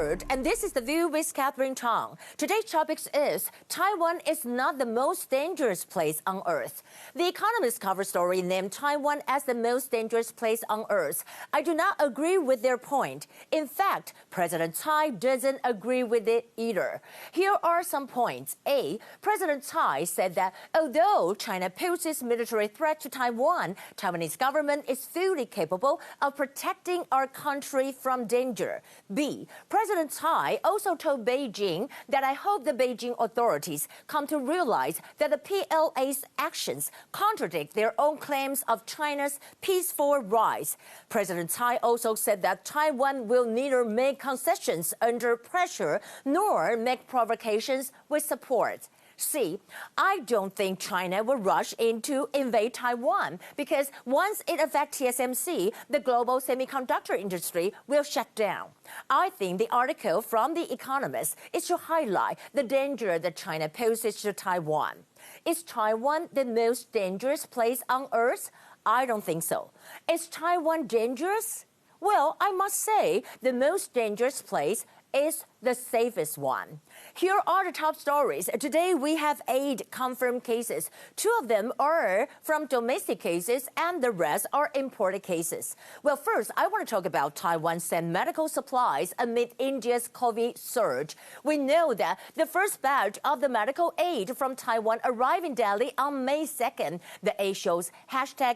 3rd, and this is The View with Catherine Chang. Today's topic is Taiwan is not the most dangerous place on earth. The Economist cover story named Taiwan as the most dangerous place on earth. I do not agree with their point. In fact, President Tsai doesn't agree with it either. Here are some points. A. President Tsai said that although China poses military threat to Taiwan, Taiwanese government is fully capable of protecting our country from danger. B. President Tsai also told Beijing that I hope the Beijing authorities come to realize that the PLA's actions contradict their own claims of China's peaceful rise. President Tsai also said that Taiwan will neither make concessions under pressure nor make provocations with support. C. I don't think China will rush in to invade Taiwan because once it affects TSMC, the global semiconductor industry will shut down. I think the article from The Economist is to highlight the danger that China poses to Taiwan. Is Taiwan the most dangerous place on earth? I don't think so. Is Taiwan dangerous? Well, I must say the most dangerous place is the safest one. Here are the top stories. Today we have 8 confirmed cases. 2 of them are from domestic cases and the rest are imported cases. Well, first, I want to talk about Taiwan sent medical supplies amid India's COVID surge. We know that the first batch of the medical aid from Taiwan arrived in Delhi on May 2nd. The aid shows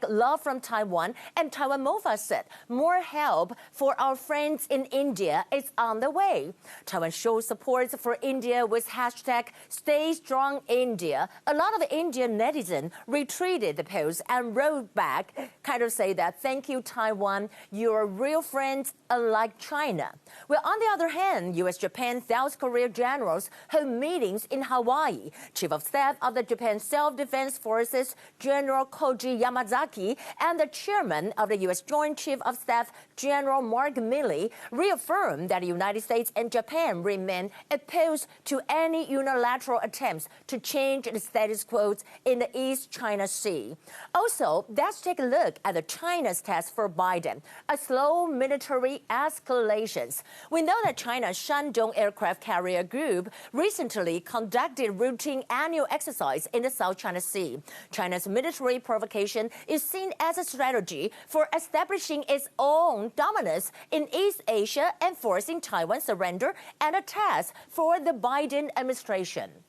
#Love from Taiwan, and Taiwan MOFA said more help for our friends in India is on the way. Taiwan shows support for India with #StayStrongIndia. A lot of Indian netizens retweeted the post and wrote back, kind of say that, thank you, Taiwan, you're real friends, unlike China. Well, on the other hand, U.S., Japan, South Korea generals hold meetings in Hawaii. Chief of Staff of the Japan Self-Defense Forces, General Koji Yamazaki, and the chairman of the U.S. Joint Chief of Staff, General Mark Milley, reaffirmed that the United States and Japan remain opposed to any unilateral attempts to change the status quo in the East China Sea. Also, let's take a look at the China's test for Biden, a slow military escalation. We know that China's Shandong Aircraft Carrier Group recently conducted routine annual exercise in the South China Sea. China's military provocation is seen as a strategy for establishing its own dominance in East Asia and forcing Taiwan's surrender and a test for the Biden administration.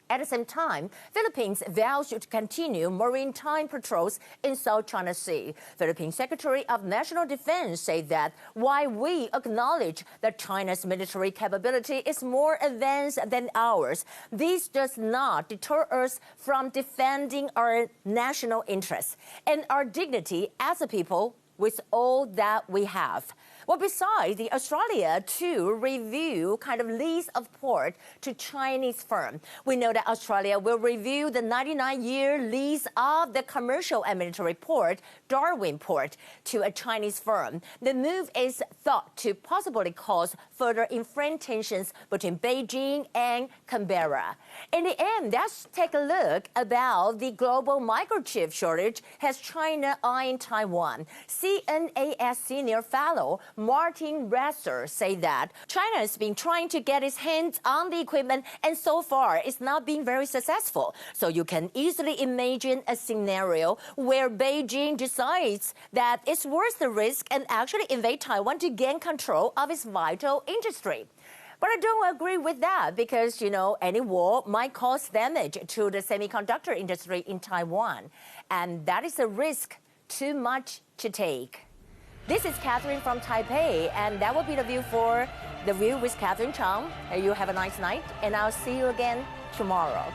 At the same time, Philippines vows to continue maritime patrols in South China Sea. Philippine Secretary of National Defense said that while we acknowledge that China's military capability is more advanced than ours, this does not deter us from defending our national interests and our dignity as a people with all that we have. Well, besides the Australia to review lease of port to Chinese firm, we know that Australia will review the 99-year lease of the commercial and military port, Darwin Port, to a Chinese firm. The move is thought to possibly cause further inflamed tensions between Beijing and Canberra. In the end, let's take a look about the global microchip shortage. Has China eyeing Taiwan? CNAS senior fellow Martin Resser said that China has been trying to get its hands on the equipment, and so far it's not been very successful. So you can easily imagine a scenario where Beijing decides that it's worth the risk and actually invade Taiwan to gain control of its vital industry. But I don't agree with that because, any war might cause damage to the semiconductor industry in Taiwan. And that is a risk too much to take. This is Catherine from Taipei, and that will be the view for The View with Catherine Chang. You have a nice night, and I'll see you again tomorrow.